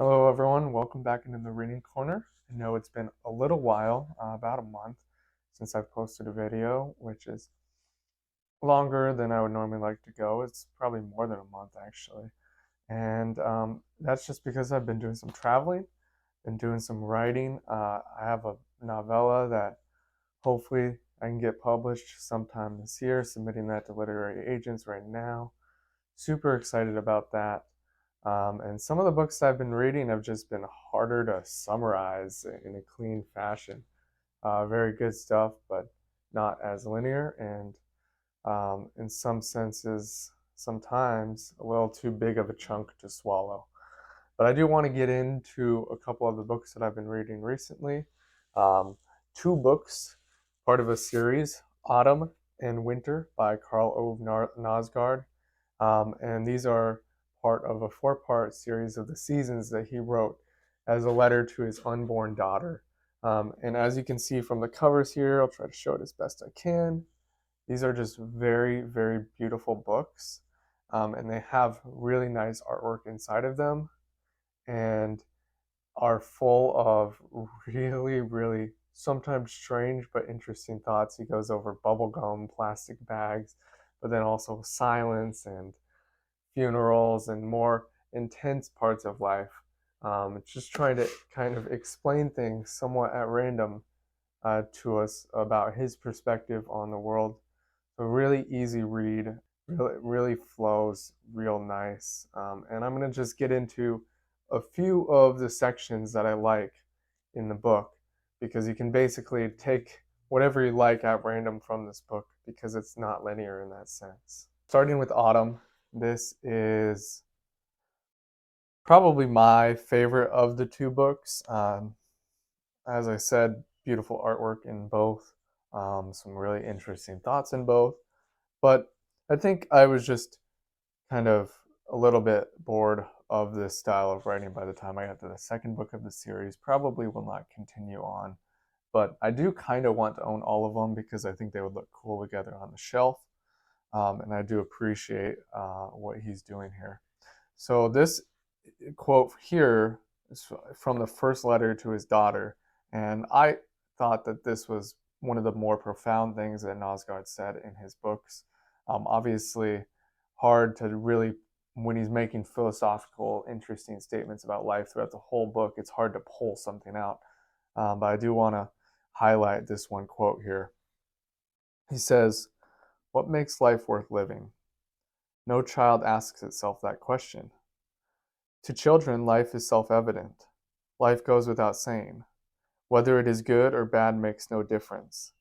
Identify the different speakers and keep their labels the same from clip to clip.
Speaker 1: Hello, everyone. Welcome back into the reading corner. I know it's been a little while, about a month, since I've posted a video, which is longer than I would normally like to go. It's probably more than a month, actually. And that's just because I've been doing some traveling, been doing some writing. I have a novella that hopefully I can get published sometime this year, submitting that to literary agents right now. Super excited about that. And some of the books I've been reading have just been harder to summarize in a clean fashion. Very good stuff, but not as linear, and in some senses, sometimes a little too big of a chunk to swallow. But I do want to get into a couple of the books that I've been reading recently. Um, Two books, part of a series, Autumn and Winter by Karl Knausgaard. And these are part of a four-part series of the seasons that he wrote as a letter to his unborn daughter. And as you can see from the covers here, I'll try to show it as best I can. These are just very, very beautiful books. And they have really nice artwork inside of them and are full of really, really sometimes strange but interesting thoughts. He goes over bubblegum, plastic bags, but then also silence and funerals and more intense parts of life. Just trying to kind of explain things somewhat at random to us about his perspective on the world. So really easy read, really flows real nice. And I'm gonna just get into a few of the sections that I like in the book because you can basically take whatever you like at random from this book because it's not linear in that sense. Starting with Autumn, this is probably my favorite of the two books. As I said, beautiful artwork in both, some really interesting thoughts in both. But I think I was just kind of a little bit bored of this style of writing by the time I got to the second book of the series. Probably will not continue on, but I do kind of want to own all of them because I think they would look cool together on the shelf. And I do appreciate what he's doing here. So this quote here is from the first letter to his daughter, and I thought that this was one of the more profound things that Knausgaard said in his books. Obviously, hard to really, when he's making philosophical, interesting statements about life throughout the whole book, it's hard to pull something out. But I do want to highlight this one quote here. He says, "What makes life worth living? No child asks itself that question. To children, life is self-evident. Life goes without saying. Whether it is good or bad makes no difference.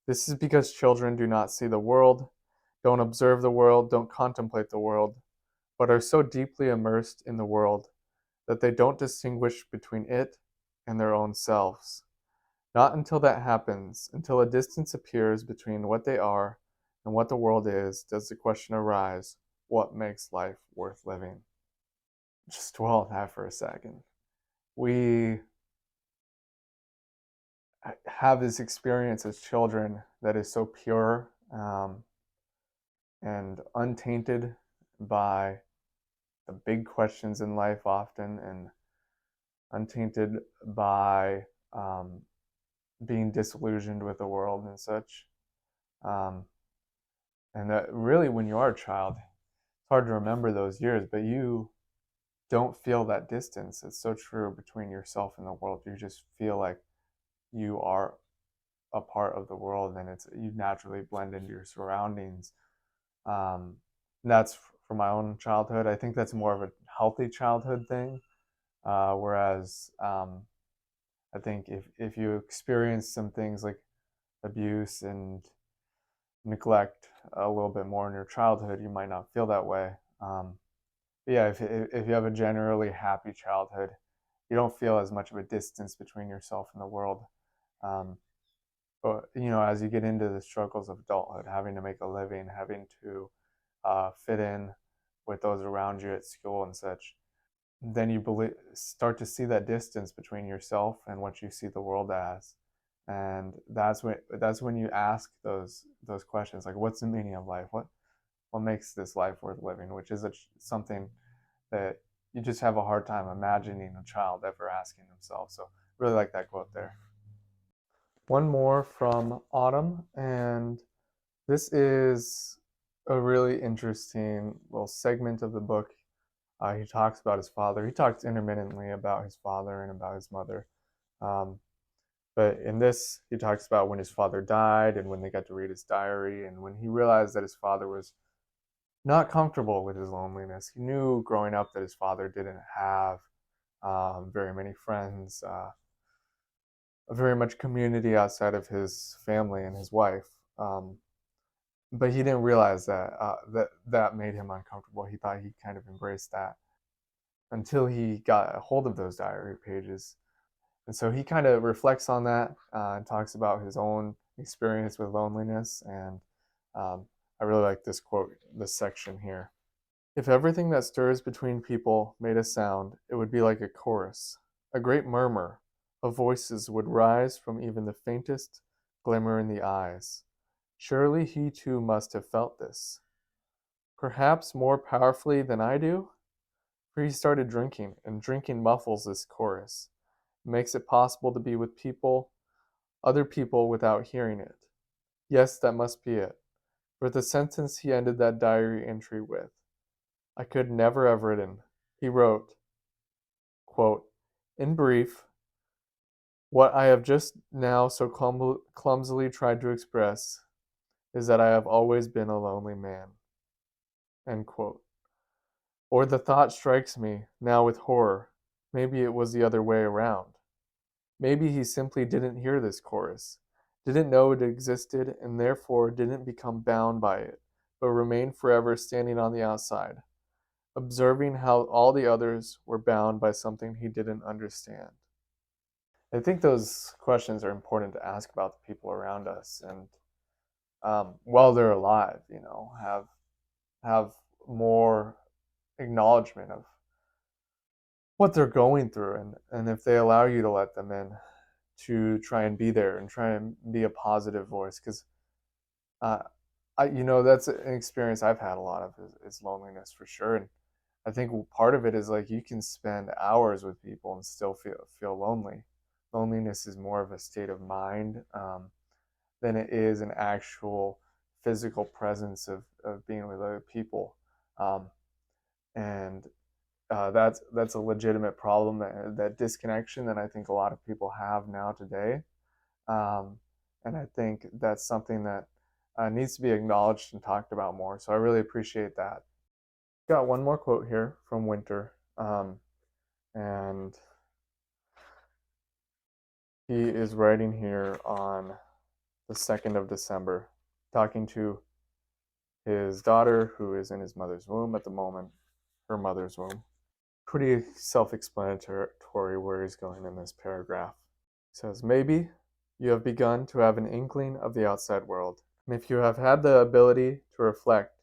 Speaker 1: This is because children do not see the world, don't observe the world, don't contemplate the world, but are so deeply immersed in the world that they don't distinguish between it and their own selves. Not until that happens, until a distance appears between what they are and what the world is, does the question arise, what makes life worth living?" Just dwell on that for a second. We have this experience as children that is so pure, and untainted by the big questions in life often, and untainted by being disillusioned with the world and such. Um, and that really, when you are a child, it's hard to remember those years, but you don't feel that distance. It's so true between yourself and the world. You just feel like you are a part of the world, and it's you naturally blend into your surroundings. That's from my own childhood. I think that's more of a healthy childhood thing. Whereas I think if you experience some things like abuse and neglect a little bit more in your childhood, you might not feel that way. But yeah, if you have a generally happy childhood, you don't feel as much of a distance between yourself and the world. Um, but as you get into the struggles of adulthood, having to make a living, having to fit in with those around you at school and such, then you start to see that distance between yourself and what you see the world as, and that's when you ask those questions like, what's the meaning of life? What makes this life worth living? Which is something that you just have a hard time imagining a child ever asking themselves. So really like that quote there. One more from Autumn, and this is a really interesting little segment of the book. He talks about his father. He talks intermittently about his father and about his mother. Um, but in this, he talks about when his father died and when they got to read his diary and when he realized that his father was not comfortable with his loneliness. He knew growing up that his father didn't have very many friends, very much community outside of his family and his wife. Um, but he didn't realize that made him uncomfortable. He thought he kind of embraced that until he got a hold of those diary pages. And so he kind of reflects on that and talks about his own experience with loneliness. And I really like this quote, this section here. If everything that stirs between people made a sound, it would be like a chorus. A great murmur of voices would rise from even the faintest glimmer in the eyes. Surely he too must have felt this. Perhaps more powerfully than I do, for he started drinking, and drinking muffles this chorus, makes it possible to be with people, other people, without hearing it. Yes, that must be it. For the sentence he ended that diary entry with, I could never have written. He wrote, quote, in brief, what I have just now so clumsily tried to express is that I have always been a lonely man. End quote. Or the thought strikes me, now with horror, maybe it was the other way around. Maybe he simply didn't hear this chorus, didn't know it existed, and therefore didn't become bound by it, but remained forever standing on the outside, observing how all the others were bound by something he didn't understand. I think those questions are important to ask about the people around us, and while they're alive, have more acknowledgement of what they're going through, and if they allow you to let them in, to try and be there and try and be a positive voice, because uh, that's an experience I've had a lot of is loneliness for sure, and I think part of it is like you can spend hours with people and still feel lonely. Loneliness is more of a state of mind than it is an actual physical presence of being with other people, um, and that's a legitimate problem, that disconnection that I think a lot of people have now today, um, and I think that's something that needs to be acknowledged and talked about more. So I really appreciate that. Got one more quote here from Winter, and he is writing here on the 2nd of December, talking to his daughter, who is in his mother's womb at the moment, her mother's womb. Pretty self explanatory where he's going in this paragraph. He says, maybe you have begun to have an inkling of the outside world, and if you have had the ability to reflect,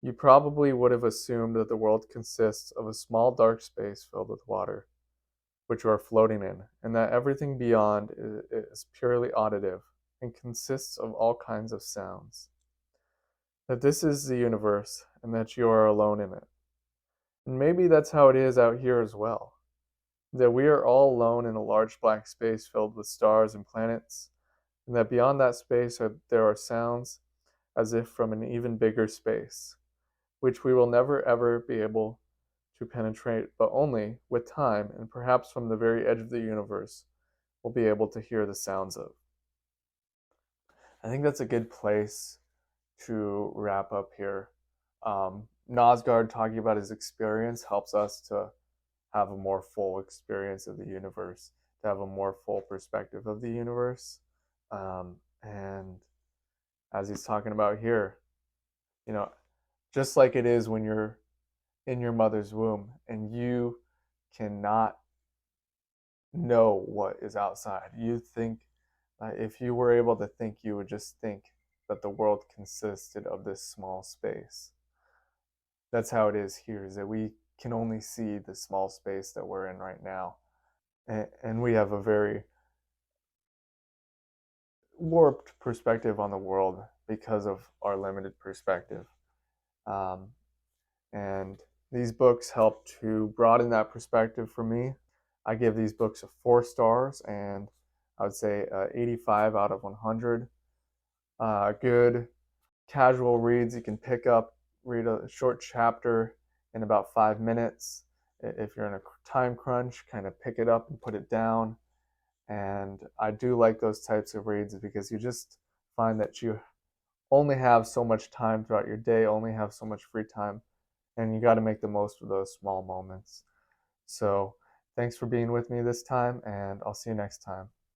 Speaker 1: you probably would have assumed that the world consists of a small dark space filled with water, which you are floating in, and that everything beyond is purely auditive and consists of all kinds of sounds. That this is the universe, and that you are alone in it. And maybe that's how it is out here as well. That we are all alone in a large black space filled with stars and planets, and that beyond that space there are sounds as if from an even bigger space, which we will never ever be able to penetrate, but only with time and perhaps from the very edge of the universe will be able to hear the sounds of. I think that's a good place to wrap up here. Knausgaard talking about his experience helps us to have a more full experience of the universe, to have a more full perspective of the universe. And as he's talking about here, you know, just like it is when you're in your mother's womb and you cannot know what is outside. You think, if you were able to think, you would just think that the world consisted of this small space. That's how it is here, is that we can only see the small space that we're in right now. And we have a very warped perspective on the world because of our limited perspective. Um, and These books help to broaden that perspective for me. I give these books a 4 stars, and I would say 85 out of 100. Good casual reads you can pick up, read a short chapter in about 5 minutes. If you're in a time crunch, kind of pick it up and put it down. And I do like those types of reads because you just find that you only have so much time throughout your day, only have so much free time, and you got to make the most of those small moments. So, thanks for being with me this time, and I'll see you next time.